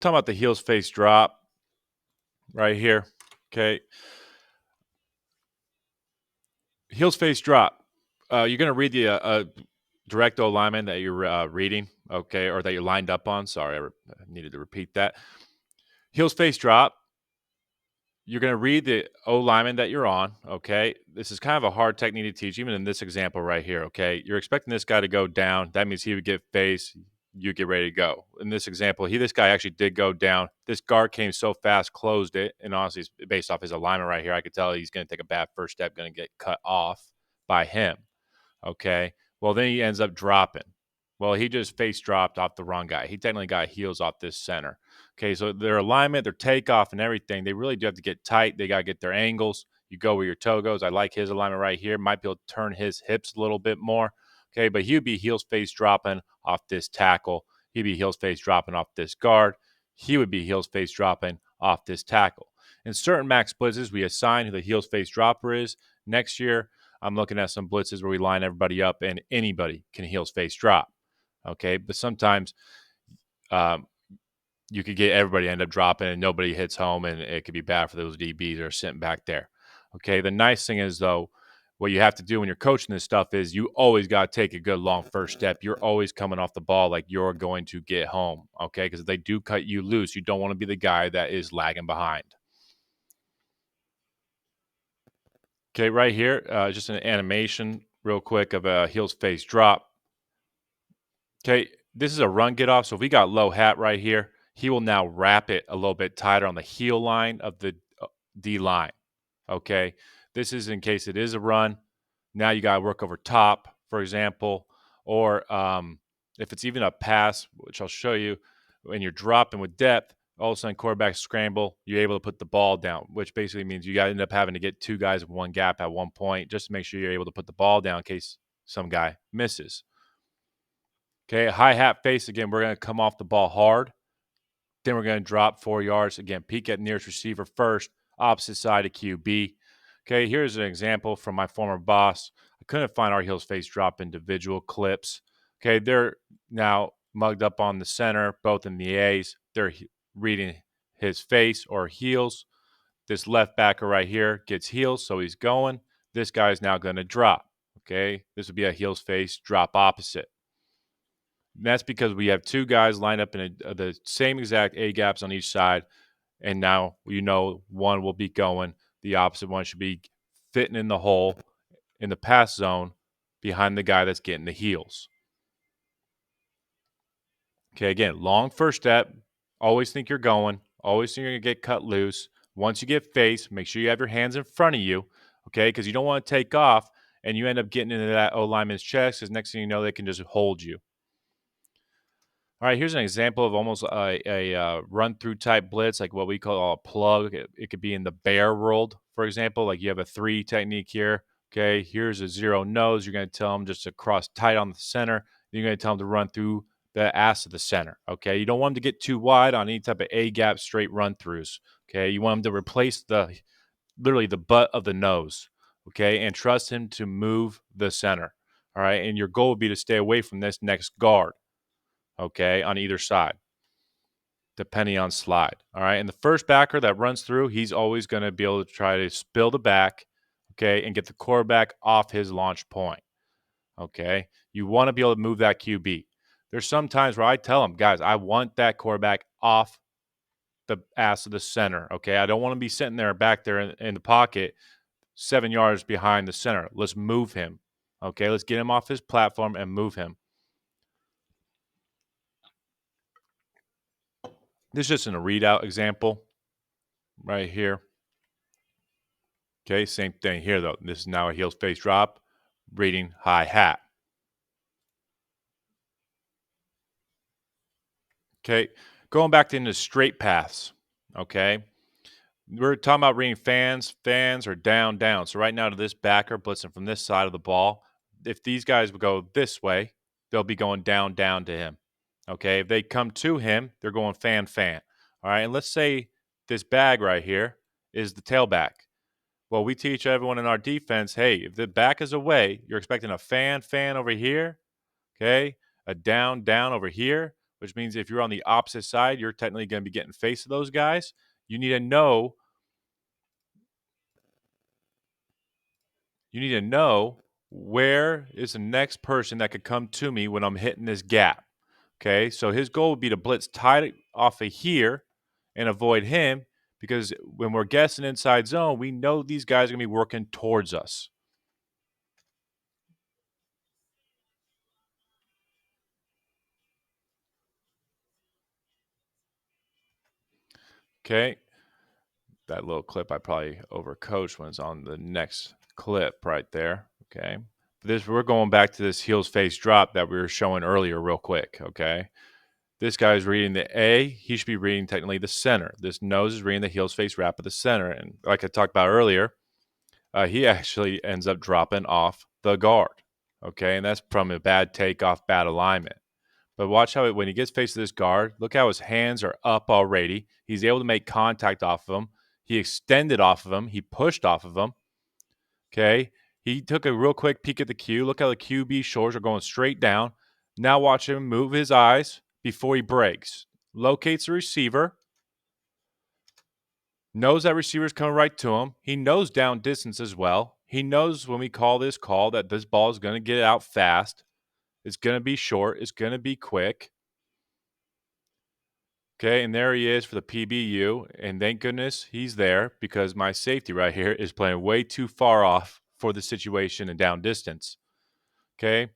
talking about the heels face drop right here. Okay. Heels face drop. You're going to read the direct O lineman that you're reading, okay, or that you're lined up on. Sorry, I needed to repeat that. Heels face drop. You're going to read the O lineman that you're on, okay? This is kind of a hard technique to teach, even in this example right here, okay? You're expecting this guy to go down. That means he would get face. You get ready to go. In this example, this guy actually did go down. This guard came so fast, closed it, and honestly, based off his alignment right here, I could tell he's going to take a bad first step, going to get cut off by him, okay? Well, then he ends up dropping. Well, he just face dropped off the wrong guy. He technically got heels off this center. Okay, so their alignment, their takeoff, and everything, they really do have to get tight. They got to get their angles. You go where your toe goes. I like his alignment right here. Might be able to turn his hips a little bit more. Okay, but he'd be heels face dropping off this tackle. He'd be heels face dropping off this guard. He would be heels face dropping off this tackle. In certain max blitzes, we assign who the heels face dropper is. Next year, I'm looking at some blitzes where we line everybody up and anybody can heels face drop. Okay, but sometimes you could get everybody end up dropping and nobody hits home, and it could be bad for those DBs that are sitting back there. Okay, the nice thing is, though, what you have to do when you're coaching this stuff is you always got to take a good long first step. You're always coming off the ball like you're going to get home, okay? Because if they do cut you loose, you don't want to be the guy that is lagging behind. Okay, right here, just an animation real quick of a heels face drop. Okay, this is a run get off. So if we got low hat right here, he will now wrap it a little bit tighter on the heel line of the D line. Okay, this is in case it is a run. Now you got to work over top, for example, or if it's even a pass, which I'll show you, when you're dropping with depth, all of a sudden quarterback scramble, you're able to put the ball down, which basically means you got to end up having to get two guys in one gap at one point just to make sure you're able to put the ball down in case some guy misses. Okay, high hat face, again, we're going to come off the ball hard. Then we're going to drop 4 yards. Again, peek at nearest receiver first, opposite side of QB. Okay, here's an example from my former boss. I couldn't find our heels face drop individual clips. Okay, they're now mugged up on the center, both in the A's. They're reading his face or heels. This left backer right here gets heels, so he's going. This guy's now going to drop. Okay, this would be a heels face drop opposite. And that's because we have two guys lined up in the same exact A gaps on each side, and now one will be going. The opposite one should be fitting in the hole in the pass zone behind the guy that's getting the heels. Okay, again, long first step. Always think you're going. Always think you're going to get cut loose. Once you get face, make sure you have your hands in front of you, okay, because you don't want to take off and you end up getting into that O lineman's chest because next thing you know, they can just hold you. All right, here's an example of almost a run-through type blitz, like what we call a plug. It could be in the bear world, for example. Like you have a 3 technique here. Okay, here's a 0 nose. You're going to tell them just to cross tight on the center. You're going to tell them to run through the ass of the center. Okay, you don't want them to get too wide on any type of A-gap straight run-throughs. Okay, you want them to replace literally the butt of the nose. Okay, and trust him to move the center. All right, and your goal would be to stay away from this next guard. Okay, on either side, depending on slide. All right, and the first backer that runs through, he's always going to be able to try to spill the back, okay, and get the quarterback off his launch point. Okay, you want to be able to move that QB. There's some times where I tell them, guys, I want that quarterback off the ass of the center. Okay, I don't want to be sitting there back there in the pocket 7 yards behind the center. Let's move him. Okay, let's get him off his platform and move him. This is just in a readout example right here. Okay, same thing here, though. This is now a heels face drop, reading high hat. Okay, going back to into straight paths. Okay, we're talking about reading fans or down, down. So right now to this backer blitzing from this side of the ball, if these guys would go this way, they'll be going down, down to him. Okay, if they come to him, they're going fan, fan. All right, and let's say this bag right here is the tailback. Well, we teach everyone in our defense, hey, if the back is away, you're expecting a fan over here, okay, a down over here. which means if you're on the opposite side, you're technically going to be getting face of those guys. You need to know where is the next person that could come to me when I'm hitting this gap. Okay, so his goal would be to blitz tight off of here and avoid him, because when we're guessing inside zone, we know these guys are going to be working towards us. Okay, that little clip I probably overcoached when it's on the next clip right there. Okay, we're going back to this heels face drop that we were showing earlier real quick. Okay, this guy's reading the A. He should be reading technically the center. This nose is reading the heels face wrap of the center. And like I talked about earlier, he actually ends up dropping off the guard. Okay, and that's from a bad takeoff, bad alignment. But watch how when he gets faced to this guard, look how his hands are up already. He's able to make contact off of him. He extended off of him. He pushed off of him. Okay, he took a real quick peek at the Q. Look how the QB shoulders are going straight down. Now watch him move his eyes before he breaks. Locates the receiver. Knows that receiver's coming right to him. He knows down distance as well. He knows when we call this call that this ball is going to get out fast. It's going to be short. It's going to be quick. Okay, and there he is for the PBU. And thank goodness he's there, because my safety right here is playing way too far off for the situation and down distance. Okay,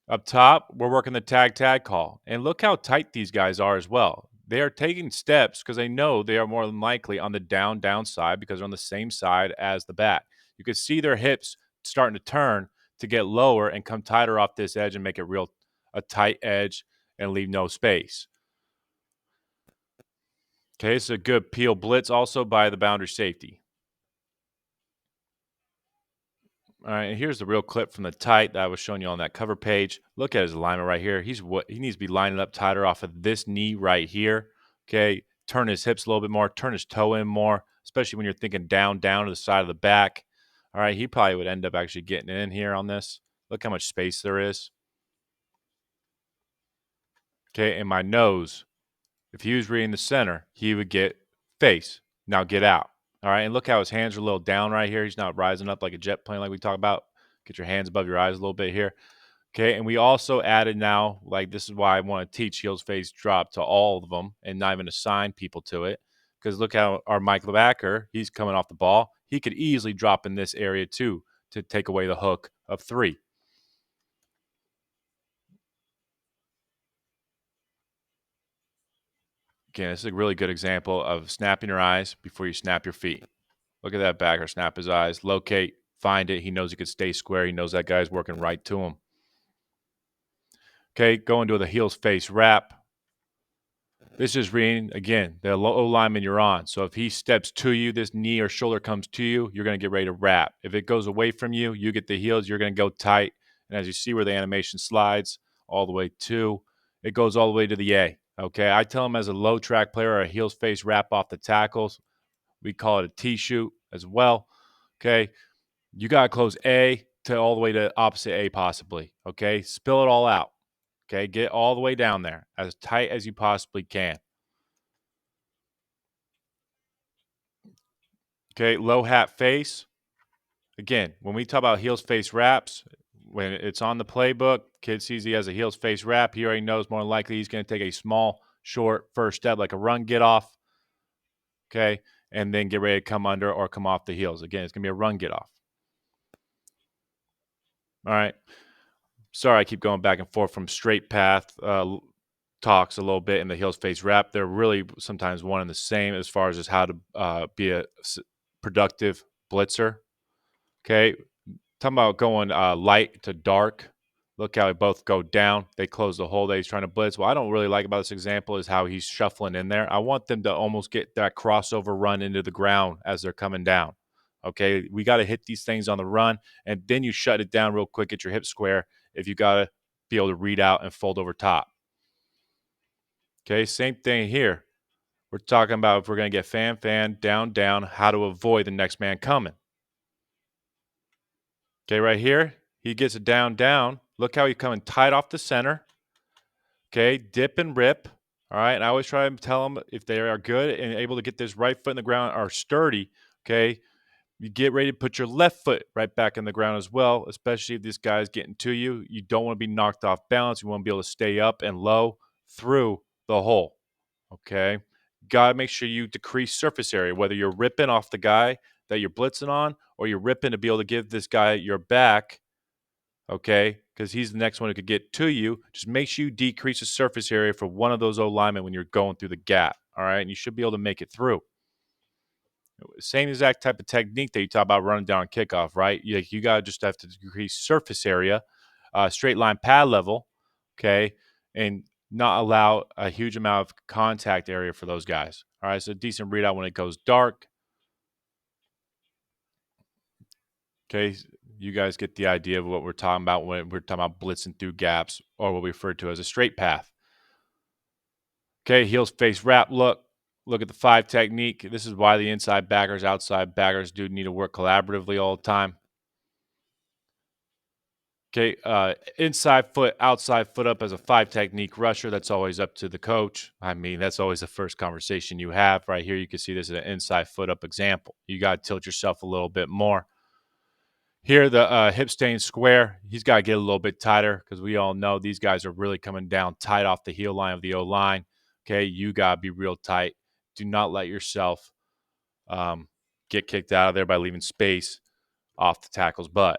up top, we're working the tag call. And look how tight these guys are as well. They are taking steps because they know they are more than likely on the downside, because they're on the same side as the back. You can see their hips starting to turn to get lower and come tighter off this edge and make it a tight edge and leave no space. Okay, it's a good peel blitz also by the boundary safety. All right, and here's the real clip from the tight that I was showing you on that cover page. Look at his alignment right here. He needs to be lining up tighter off of this knee right here. Okay, turn his hips a little bit more, turn his toe in more, especially when you're thinking down to the side of the back. All right, he probably would end up actually getting in here on this. Look how much space there is. Okay, and my nose, if he was reading the center, he would get face. Now get out. All right, and look how his hands are a little down right here. He's not rising up like a jet plane like we talk about. Get your hands above your eyes a little bit here. Okay, and we also added now, like this is why I want to teach heels face drop to all of them and not even assign people to it. Because look how our Mike Lebacker, he's coming off the ball. He could easily drop in this area too to take away the hook of 3. Again, this is a really good example of snapping your eyes before you snap your feet. Look at that backer, snap his eyes, locate, find it. He knows he could stay square. He knows that guy's working right to him. Okay, going to the heels face wrap. This is reading, again, the low lineman you're on. So if he steps to you, this knee or shoulder comes to you, you're going to get ready to wrap. If it goes away from you, you get the heels, you're going to go tight. And as you see where the animation slides all the way to, it goes all the way to the A. Okay, I tell him as a low track player or a heels face wrap off the tackles. We call it a T-shoot as well. Okay, you got to close A to all the way to opposite A possibly. Okay, spill it all out. Okay, get all the way down there as tight as you possibly can. Okay, low hat face. Again, when we talk about heels face wraps, when it's on the playbook, kid sees he has a heels face wrap. He already knows more than likely he's going to take a small, short first step, like a run get off. Okay, and then get ready to come under or come off the heels. Again, it's going to be a run get off. All right. Sorry, I keep going back and forth from straight path talks a little bit in the heels face wrap. They're really sometimes one and the same as far as just how to be a productive blitzer. Okay, talking about going light to dark. Look how they both go down. They close the hole that he's trying to blitz. What I don't really like about this example is how he's shuffling in there. I want them to almost get that crossover run into the ground as they're coming down. Okay, we got to hit these things on the run, and then you shut it down real quick, get your hip square if you got to be able to read out and fold over top. Okay, same thing here. We're talking about if we're going to get fan, down, how to avoid the next man coming. Okay, right here, he gets it down. Look how he's coming tight off the center. Okay, dip and rip. All right. And I always try to tell them if they are good and able to get this right foot in the ground, are sturdy. Okay. You get ready to put your left foot right back in the ground as well, especially if this guy's getting to you. You don't want to be knocked off balance. You want to be able to stay up and low through the hole. Okay. Got to make sure you decrease surface area, whether you're ripping off the guy that you're blitzing on or you're ripping to be able to give this guy your back. Okay. Because he's the next one who could get to you. Just make sure you decrease the surface area for one of those O linemen when you're going through the gap. All right. And you should be able to make it through. Same exact type of technique that you talk about running down kickoff, right? You got to just have to decrease surface area, straight line pad level, okay, and not allow a huge amount of contact area for those guys. All right, so decent readout when it goes dark. Okay, you guys get the idea of what we're talking about when we're talking about blitzing through gaps, or what we refer to as a straight path. Okay, heels face wrap look. Look at the 5 technique. This is why the inside backers, outside backers do need to work collaboratively all the time. Okay, inside foot, outside foot up as a 5 technique rusher. That's always up to the coach. I mean, that's always the first conversation you have. Right here, you can see this is an inside foot up example. You got to tilt yourself a little bit more. Here, the hip staying square. He's got to get a little bit tighter because we all know these guys are really coming down tight off the heel line of the O line. Okay, you got to be real tight. Do not let yourself get kicked out of there by leaving space off the tackle's butt.